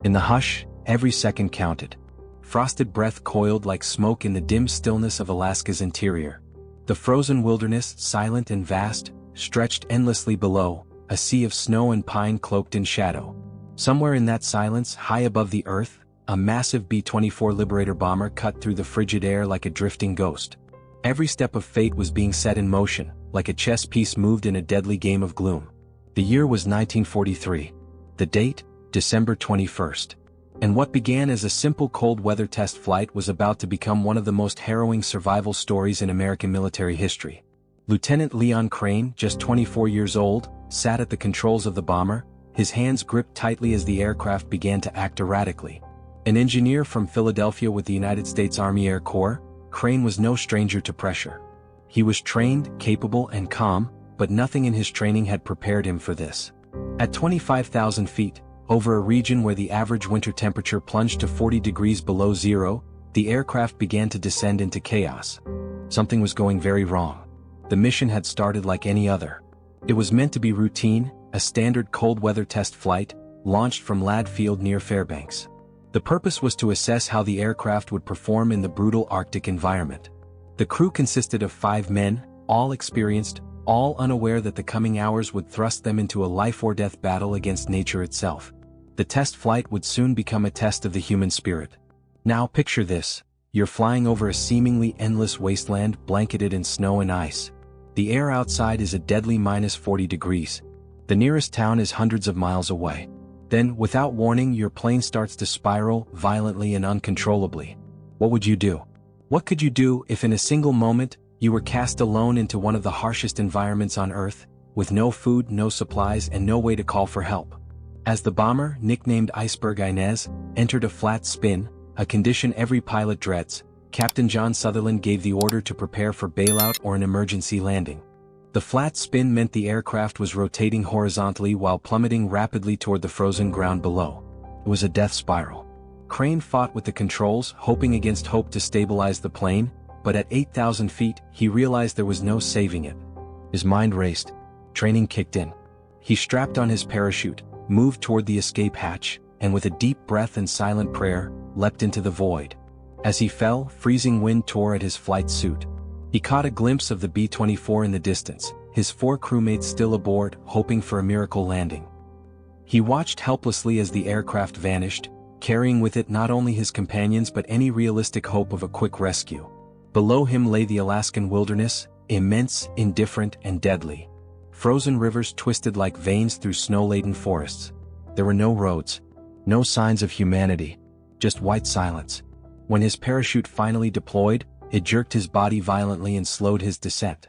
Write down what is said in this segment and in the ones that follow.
In the hush, every second counted. Frosted breath coiled like smoke in the dim stillness of Alaska's interior. The frozen wilderness, silent and vast, stretched endlessly below, a sea of snow and pine cloaked in shadow. Somewhere in that silence, high above the earth, a massive B-24 Liberator bomber cut through the frigid air like a drifting ghost. Every step of fate was being set in motion, like a chess piece moved in a deadly game of gloom. The year was 1943. The date, December 21st. And what began as a simple cold weather test flight was about to become one of the most harrowing survival stories in American military history. Lieutenant Leon Crane, just 24 years old, sat at the controls of the bomber, his hands gripped tightly as the aircraft began to act erratically. An engineer from Philadelphia with the United States Army Air Corps, Crane was no stranger to pressure. He was trained, capable, and calm, but nothing in his training had prepared him for this. At 25,000 feet, over a region where the average winter temperature plunged to 40 degrees below zero, the aircraft began to descend into chaos. Something was going very wrong. The mission had started like any other. It was meant to be routine, a standard cold weather test flight, launched from Ladd Field near Fairbanks. The purpose was to assess how the aircraft would perform in the brutal Arctic environment. The crew consisted of 5 men, all experienced, all unaware that the coming hours would thrust them into a life-or-death battle against nature itself. The test flight would soon become a test of the human spirit. Now picture this. You're flying over a seemingly endless wasteland blanketed in snow and ice. The air outside is a deadly -40 degrees. The nearest town is hundreds of miles away. Then, without warning, your plane starts to spiral violently and uncontrollably. What would you do? What could you do if in a single moment, you were cast alone into one of the harshest environments on Earth, with no food, no supplies, and no way to call for help? As the bomber, nicknamed Iceberg Inez, entered a flat spin, a condition every pilot dreads, Captain John Sutherland gave the order to prepare for bailout or an emergency landing. The flat spin meant the aircraft was rotating horizontally while plummeting rapidly toward the frozen ground below. It was a death spiral. Crane fought with the controls, hoping against hope to stabilize the plane, but at 8,000 feet, he realized there was no saving it. His mind raced. Training kicked in. He strapped on his parachute, moved toward the escape hatch, and with a deep breath and silent prayer, leapt into the void. As he fell, freezing wind tore at his flight suit. He caught a glimpse of the B-24 in the distance, his 4 crewmates still aboard, hoping for a miracle landing. He watched helplessly as the aircraft vanished, carrying with it not only his companions but any realistic hope of a quick rescue. Below him lay the Alaskan wilderness, immense, indifferent, and deadly. Frozen rivers twisted like veins through snow-laden forests. There were no roads, no signs of humanity, just white silence. When his parachute finally deployed, it jerked his body violently and slowed his descent.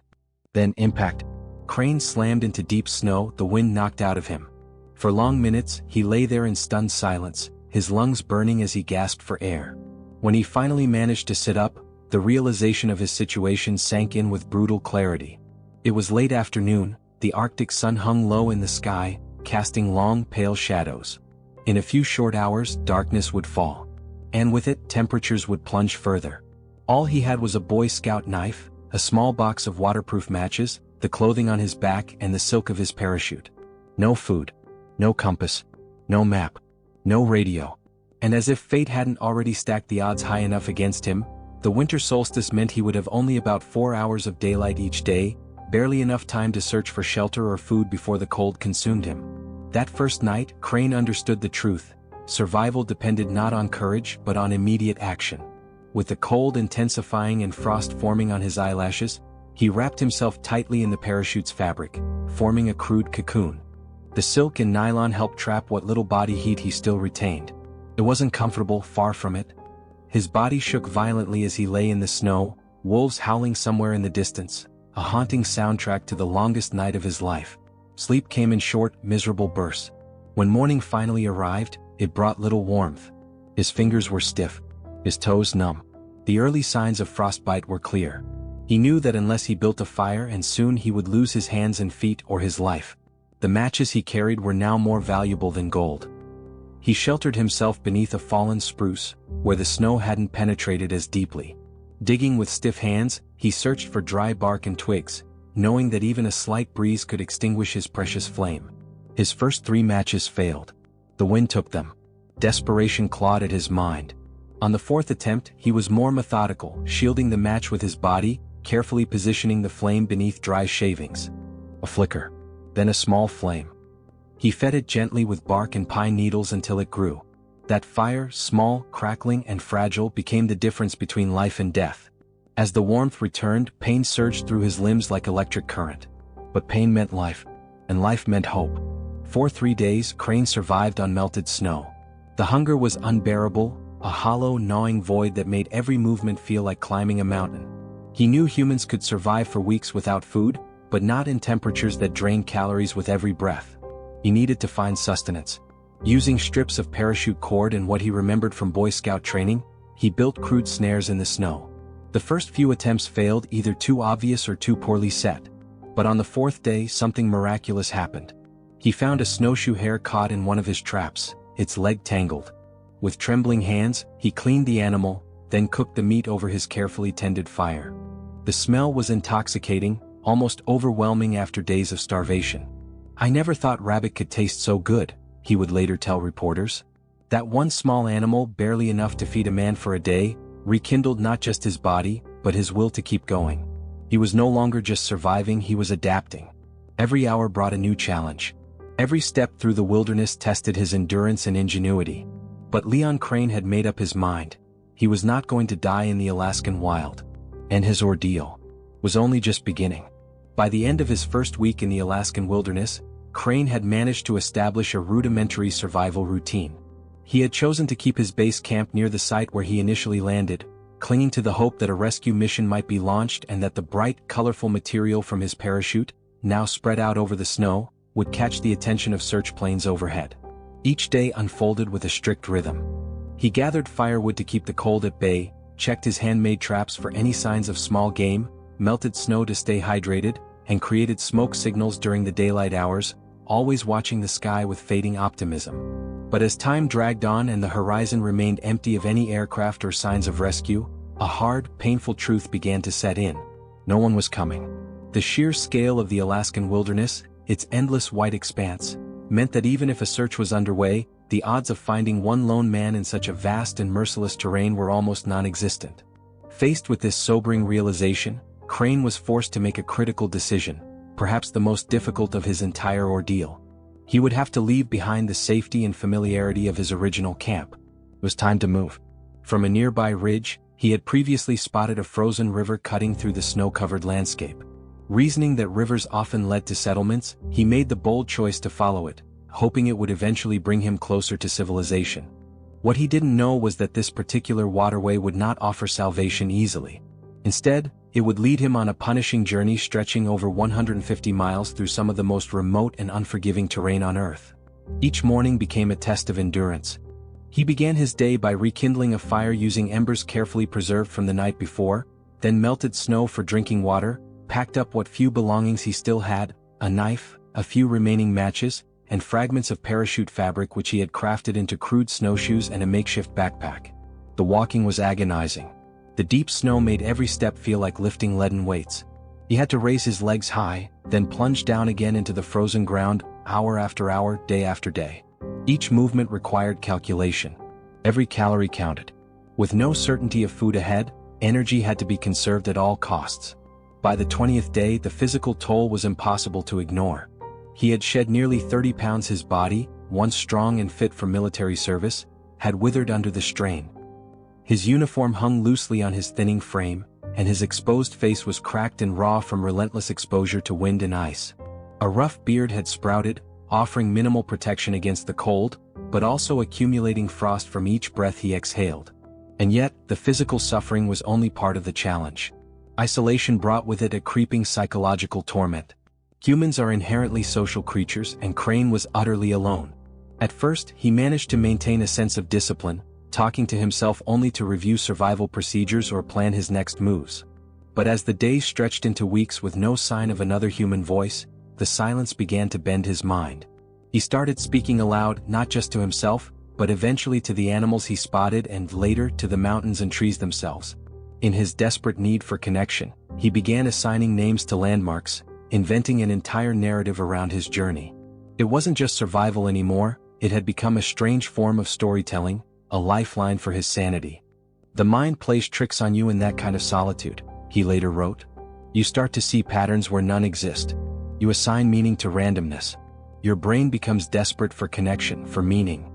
Then impact. Crane slammed into deep snow, the wind knocked out of him. For long minutes, he lay there in stunned silence, his lungs burning as he gasped for air. When he finally managed to sit up, the realization of his situation sank in with brutal clarity. It was late afternoon, the Arctic sun hung low in the sky, casting long, pale shadows. In a few short hours, darkness would fall. And with it, temperatures would plunge further. All he had was a Boy Scout knife, a small box of waterproof matches, the clothing on his back, and the silk of his parachute. No food. No compass. No map. No radio. And as if fate hadn't already stacked the odds high enough against him, the winter solstice meant he would have only about 4 hours of daylight each day, barely enough time to search for shelter or food before the cold consumed him. That first night, Crane understood the truth. Survival depended not on courage but on immediate action. With the cold intensifying and frost forming on his eyelashes, he wrapped himself tightly in the parachute's fabric, forming a crude cocoon. The silk and nylon helped trap what little body heat he still retained. It wasn't comfortable, far from it. His body shook violently as he lay in the snow, wolves howling somewhere in the distance, a haunting soundtrack to the longest night of his life. Sleep came in short, miserable bursts. When morning finally arrived, it brought little warmth. His fingers were stiff, his toes numb. The early signs of frostbite were clear. He knew that unless he built a fire and soon he would lose his hands and feet or his life. The matches he carried were now more valuable than gold. He sheltered himself beneath a fallen spruce, where the snow hadn't penetrated as deeply. Digging with stiff hands, he searched for dry bark and twigs, knowing that even a slight breeze could extinguish his precious flame. His first 3 matches failed. The wind took them. Desperation clawed at his mind. On the fourth attempt, he was more methodical, shielding the match with his body, carefully positioning the flame beneath dry shavings. A flicker. Then a small flame. He fed it gently with bark and pine needles until it grew. That fire, small, crackling, and fragile, became the difference between life and death. As the warmth returned, pain surged through his limbs like electric current. But pain meant life, and life meant hope. For 3 days, Crane survived on melted snow. The hunger was unbearable, a hollow, gnawing void that made every movement feel like climbing a mountain. He knew humans could survive for weeks without food, but not in temperatures that drained calories with every breath. He needed to find sustenance. Using strips of parachute cord and what he remembered from Boy Scout training, he built crude snares in the snow. The first few attempts failed, either too obvious or too poorly set. But on the fourth day, something miraculous happened. He found a snowshoe hare caught in one of his traps, its leg tangled. With trembling hands, he cleaned the animal, then cooked the meat over his carefully tended fire. The smell was intoxicating, almost overwhelming after days of starvation. "I never thought rabbit could taste so good," he would later tell reporters. That one small animal, barely enough to feed a man for a day, rekindled not just his body, but his will to keep going. He was no longer just surviving, he was adapting. Every hour brought a new challenge. Every step through the wilderness tested his endurance and ingenuity. But Leon Crane had made up his mind. He was not going to die in the Alaskan wild. And his ordeal was only just beginning. By the end of his first week in the Alaskan wilderness, Crane had managed to establish a rudimentary survival routine. He had chosen to keep his base camp near the site where he initially landed, clinging to the hope that a rescue mission might be launched and that the bright, colorful material from his parachute, now spread out over the snow, would catch the attention of search planes overhead. Each day unfolded with a strict rhythm. He gathered firewood to keep the cold at bay, checked his handmade traps for any signs of small game, melted snow to stay hydrated, and created smoke signals during the daylight hours, always watching the sky with fading optimism. But as time dragged on and the horizon remained empty of any aircraft or signs of rescue, a hard, painful truth began to set in. No one was coming. The sheer scale of the Alaskan wilderness, its endless white expanse, meant that even if a search was underway, the odds of finding one lone man in such a vast and merciless terrain were almost non-existent. Faced with this sobering realization, Crane was forced to make a critical decision, perhaps the most difficult of his entire ordeal. He would have to leave behind the safety and familiarity of his original camp. It was time to move. From a nearby ridge, he had previously spotted a frozen river cutting through the snow-covered landscape. Reasoning that rivers often led to settlements, he made the bold choice to follow it, hoping it would eventually bring him closer to civilization. What he didn't know was that this particular waterway would not offer salvation easily. Instead, it would lead him on a punishing journey stretching over 150 miles through some of the most remote and unforgiving terrain on Earth. Each morning became a test of endurance. He began his day by rekindling a fire using embers carefully preserved from the night before, then melted snow for drinking water, packed up what few belongings he still had, a knife, a few remaining matches, and fragments of parachute fabric which he had crafted into crude snowshoes and a makeshift backpack. The walking was agonizing. The deep snow made every step feel like lifting leaden weights. He had to raise his legs high, then plunge down again into the frozen ground, hour after hour, day after day. Each movement required calculation. Every calorie counted. With no certainty of food ahead, energy had to be conserved at all costs. By the 20th day, the physical toll was impossible to ignore. He had shed nearly 30 pounds. His body, once strong and fit for military service, had withered under the strain. His uniform hung loosely on his thinning frame, and his exposed face was cracked and raw from relentless exposure to wind and ice. A rough beard had sprouted, offering minimal protection against the cold, but also accumulating frost from each breath he exhaled. And yet, the physical suffering was only part of the challenge. Isolation brought with it a creeping psychological torment. Humans are inherently social creatures, and Crane was utterly alone. At first, he managed to maintain a sense of discipline, talking to himself only to review survival procedures or plan his next moves. But as the days stretched into weeks with no sign of another human voice, the silence began to bend his mind. He started speaking aloud, not just to himself, but eventually to the animals he spotted and later to the mountains and trees themselves. In his desperate need for connection, he began assigning names to landmarks, inventing an entire narrative around his journey. It wasn't just survival anymore, it had become a strange form of storytelling, a lifeline for his sanity. "The mind plays tricks on you in that kind of solitude," he later wrote. "You start to see patterns where none exist. You assign meaning to randomness. Your brain becomes desperate for connection, for meaning."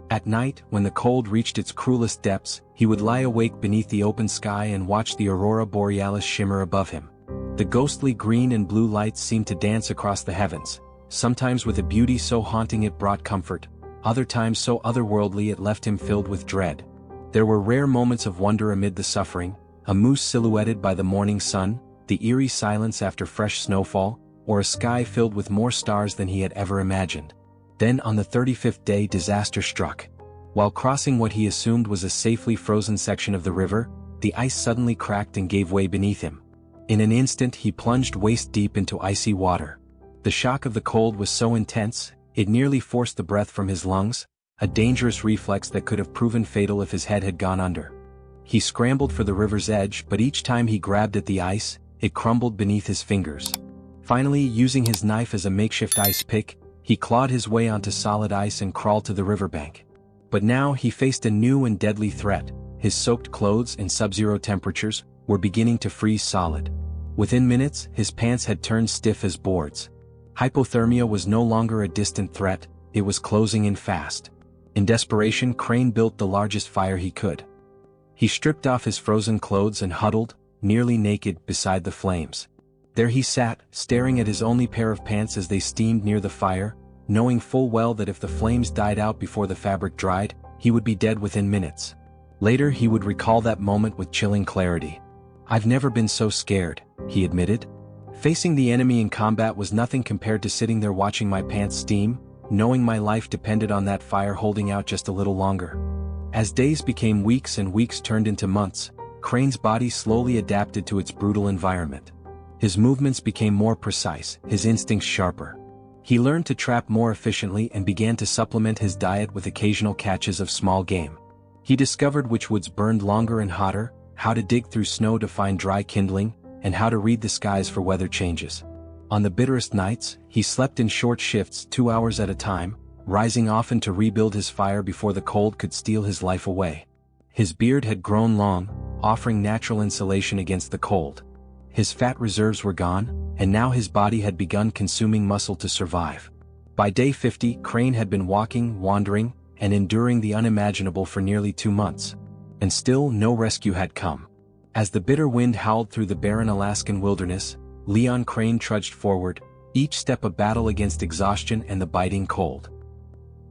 At night, when the cold reached its cruelest depths, he would lie awake beneath the open sky and watch the aurora borealis shimmer above him. The ghostly green and blue lights seemed to dance across the heavens, sometimes with a beauty so haunting it brought comfort, other times so otherworldly it left him filled with dread. There were rare moments of wonder amid the suffering, a moose silhouetted by the morning sun, the eerie silence after fresh snowfall, or a sky filled with more stars than he had ever imagined. Then on the 35th day disaster struck. While crossing what he assumed was a safely frozen section of the river, the ice suddenly cracked and gave way beneath him. In an instant he plunged waist-deep into icy water. The shock of the cold was so intense, it nearly forced the breath from his lungs, a dangerous reflex that could have proven fatal if his head had gone under. He scrambled for the river's edge, but each time he grabbed at the ice, it crumbled beneath his fingers. Finally, using his knife as a makeshift ice pick, he clawed his way onto solid ice and crawled to the riverbank. But now he faced a new and deadly threat. His soaked clothes in sub-zero temperatures were beginning to freeze solid. Within minutes, his pants had turned stiff as boards. Hypothermia was no longer a distant threat, it was closing in fast. In desperation, Crane built the largest fire he could. He stripped off his frozen clothes and huddled, nearly naked, beside the flames. There he sat, staring at his only pair of pants as they steamed near the fire, knowing full well that if the flames died out before the fabric dried, he would be dead within minutes. Later he would recall that moment with chilling clarity. "I've never been so scared," he admitted. "Facing the enemy in combat was nothing compared to sitting there watching my pants steam, knowing my life depended on that fire holding out just a little longer." As days became weeks and weeks turned into months, Crane's body slowly adapted to its brutal environment. His movements became more precise, his instincts sharper. He learned to trap more efficiently and began to supplement his diet with occasional catches of small game. He discovered which woods burned longer and hotter, how to dig through snow to find dry kindling, and how to read the skies for weather changes. On the bitterest nights, he slept in short shifts 2 hours at a time, rising often to rebuild his fire before the cold could steal his life away. His beard had grown long, offering natural insulation against the cold. His fat reserves were gone, and now his body had begun consuming muscle to survive. By day 50, Crane had been walking, wandering, and enduring the unimaginable for nearly 2 months. And still no rescue had come. As the bitter wind howled through the barren Alaskan wilderness, Leon Crane trudged forward, each step a battle against exhaustion and the biting cold.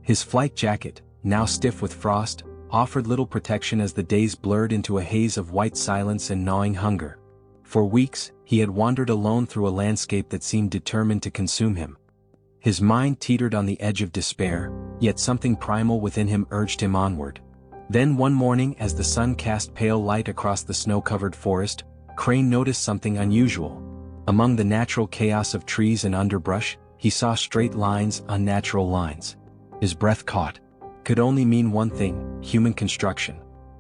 His flight jacket, now stiff with frost, offered little protection as the days blurred into a haze of white silence and gnawing hunger. For weeks, he had wandered alone through a landscape that seemed determined to consume him. His mind teetered on the edge of despair, yet something primal within him urged him onward. Then one morning, as the sun cast pale light across the snow-covered forest, Crane noticed something unusual. Among the natural chaos of trees and underbrush, he saw straight lines, unnatural lines. His breath caught. Could only mean one thing: human construction.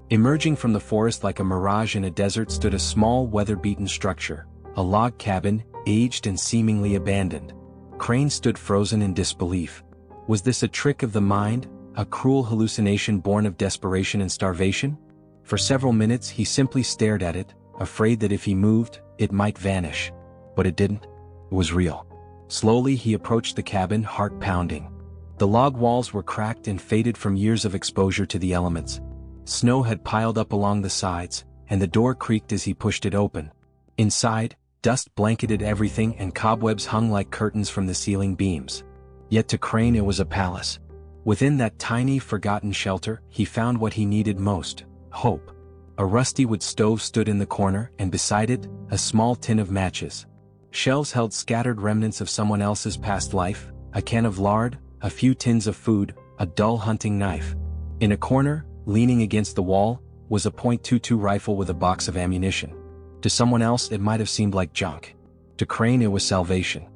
Emerging from the forest like a mirage in a desert stood a small, weather-beaten structure, a log cabin, aged and seemingly abandoned. Crane stood frozen in disbelief. Was this a trick of the mind, a cruel hallucination born of desperation and starvation? For several minutes he simply stared at it, afraid that if he moved, it might vanish. But it didn't. It was real. Slowly he approached the cabin, heart pounding. The log walls were cracked and faded from years of exposure to the elements. Snow had piled up along the sides, and the door creaked as he pushed it open. Inside, dust blanketed everything and cobwebs hung like curtains from the ceiling beams. Yet to Crane it was a palace. Within that tiny, forgotten shelter, he found what he needed most: hope. A rusty wood stove stood in the corner, and beside it, a small tin of matches. Shelves held scattered remnants of someone else's past life, a can of lard, a few tins of food, a dull hunting knife. In a corner, leaning against the wall, was a .22 rifle with a box of ammunition. To someone else it might have seemed like junk. To Crane it was salvation.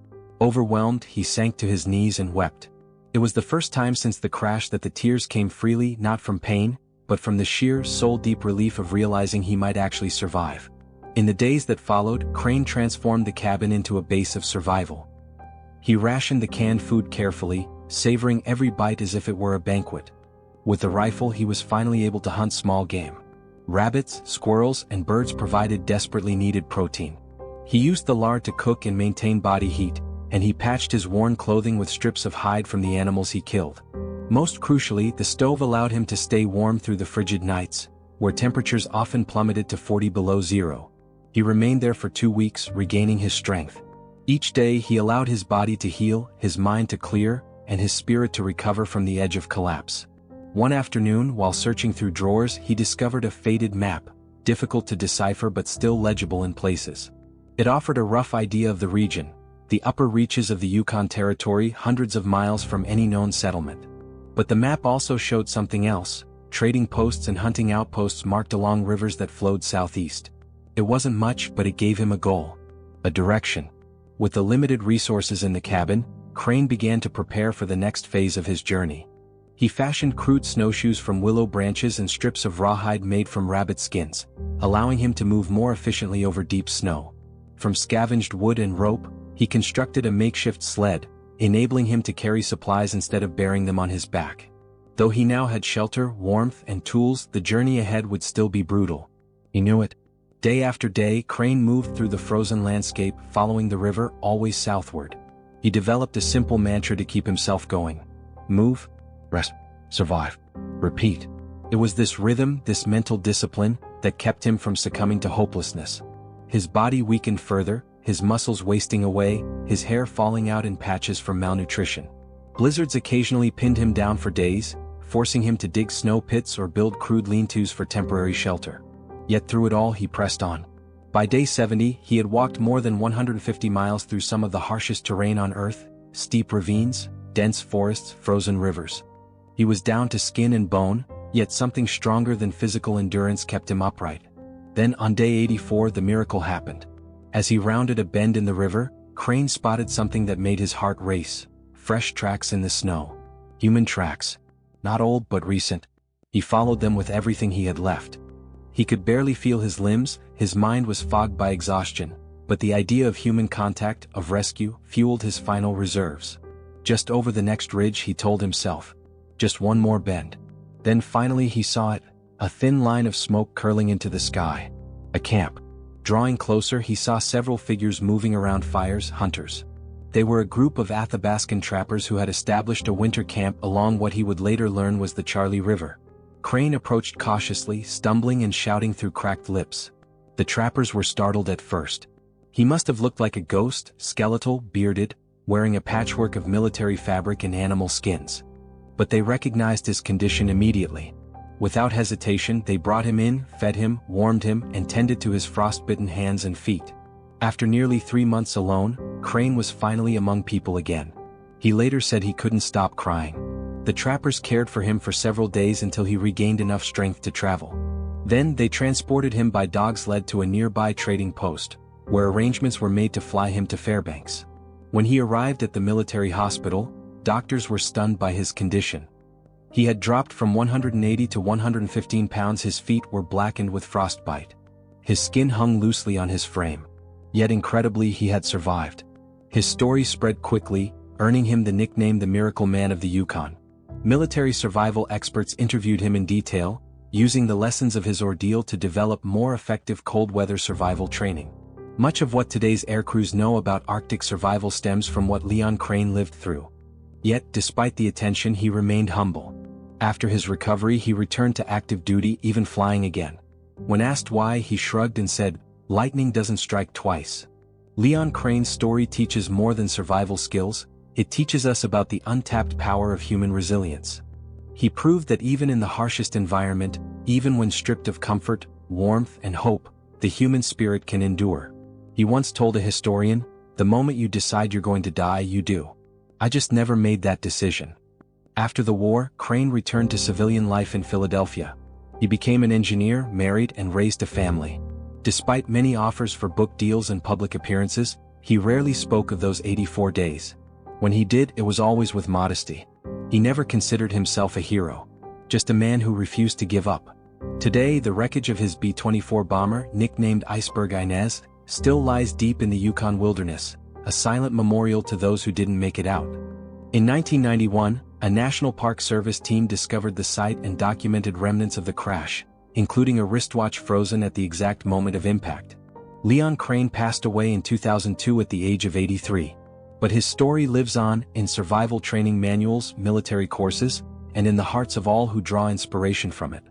Overwhelmed, he sank to his knees and wept. It was the first time since the crash that the tears came freely, not from pain, but from the sheer, soul-deep relief of realizing he might actually survive. In the days that followed, Crane transformed the cabin into a base of survival. He rationed the canned food carefully, savoring every bite as if it were a banquet. With the rifle he was finally able to hunt small game. Rabbits, squirrels, and birds provided desperately needed protein. He used the lard to cook and maintain body heat, and he patched his worn clothing with strips of hide from the animals he killed. Most crucially, the stove allowed him to stay warm through the frigid nights, where temperatures often plummeted to 40 below zero. He remained there for 2 weeks, regaining his strength. Each day he allowed his body to heal, his mind to clear, and his spirit to recover from the edge of collapse. One afternoon, while searching through drawers, he discovered a faded map, difficult to decipher but still legible in places. It offered a rough idea of the region, the upper reaches of the Yukon Territory, hundreds of miles from any known settlement. But the map also showed something else: trading posts and hunting outposts marked along rivers that flowed southeast. It wasn't much, but it gave him a goal, a direction. With the limited resources in the cabin, Crane began to prepare for the next phase of his journey. He fashioned crude snowshoes from willow branches and strips of rawhide made from rabbit skins, allowing him to move more efficiently over deep snow. From scavenged wood and rope, he constructed a makeshift sled, enabling him to carry supplies instead of bearing them on his back. Though he now had shelter, warmth, and tools, the journey ahead would still be brutal. He knew it. Day after day, Crane moved through the frozen landscape, following the river, always southward. He developed a simple mantra to keep himself going: move, rest, survive, repeat. It was this rhythm, this mental discipline, that kept him from succumbing to hopelessness. His body weakened further, his muscles wasting away, his hair falling out in patches from malnutrition. Blizzards occasionally pinned him down for days, forcing him to dig snow pits or build crude lean-tos for temporary shelter. Yet through it all he pressed on. By day 70, he had walked more than 150 miles through some of the harshest terrain on Earth: steep ravines, dense forests, frozen rivers. He was down to skin and bone, yet something stronger than physical endurance kept him upright. Then on day 84 the miracle happened. As he rounded a bend in the river, Crane spotted something that made his heart race: fresh tracks in the snow. Human tracks. Not old but recent. He followed them with everything he had left. He could barely feel his limbs, his mind was fogged by exhaustion, but the idea of human contact, of rescue, fueled his final reserves. Just over the next ridge, he told himself. Just one more bend. Then finally he saw it, a thin line of smoke curling into the sky. A camp. Drawing closer, he saw several figures moving around fires: hunters. They were a group of Athabaskan trappers who had established a winter camp along what he would later learn was the Charlie River. Crane approached cautiously, stumbling and shouting through cracked lips. The trappers were startled at first. He must have looked like a ghost, skeletal, bearded, wearing a patchwork of military fabric and animal skins. But they recognized his condition immediately. Without hesitation, they brought him in, fed him, warmed him, and tended to his frostbitten hands and feet. After nearly 3 months alone, Crane was finally among people again. He later said he couldn't stop crying. The trappers cared for him for several days until he regained enough strength to travel. Then they transported him by dog sled to a nearby trading post, where arrangements were made to fly him to Fairbanks. When he arrived at the military hospital, doctors were stunned by his condition. He had dropped from 180 to 115 pounds. His feet were blackened with frostbite. His skin hung loosely on his frame. Yet incredibly, he had survived. His story spread quickly, earning him the nickname the Miracle Man of the Yukon. Military survival experts interviewed him in detail, using the lessons of his ordeal to develop more effective cold-weather survival training. Much of what today's aircrews know about Arctic survival stems from what Leon Crane lived through. Yet, despite the attention, he remained humble. After his recovery, he returned to active duty, even flying again. When asked why, he shrugged and said, "Lightning doesn't strike twice." Leon Crane's story teaches more than survival skills. It teaches us about the untapped power of human resilience. He proved that even in the harshest environment, even when stripped of comfort, warmth, and hope, the human spirit can endure. He once told a historian, "The moment you decide you're going to die, you do. I just never made that decision." After the war, Crane returned to civilian life in Philadelphia. He became an engineer, married, and raised a family. Despite many offers for book deals and public appearances, he rarely spoke of those 84 days. When he did, it was always with modesty. He never considered himself a hero, just a man who refused to give up. Today, the wreckage of his B-24 bomber, nicknamed Iceberg Inez, still lies deep in the Yukon wilderness, a silent memorial to those who didn't make it out. In 1991, a National Park Service team discovered the site and documented remnants of the crash, including a wristwatch frozen at the exact moment of impact. Leon Crane passed away in 2002 at the age of 83. But his story lives on in survival training manuals, military courses, and in the hearts of all who draw inspiration from it.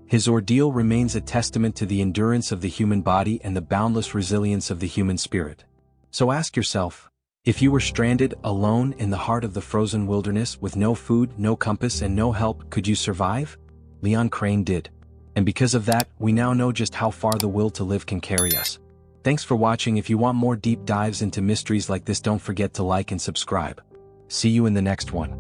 His ordeal remains a testament to the endurance of the human body and the boundless resilience of the human spirit. So ask yourself, if you were stranded alone in the heart of the frozen wilderness with no food, no compass, and no help, could you survive? Leon Crane did. And because of that, we now know just how far the will to live can carry us. Thanks for watching. If you want more deep dives into mysteries like this, don't forget to like and subscribe. See you in the next one.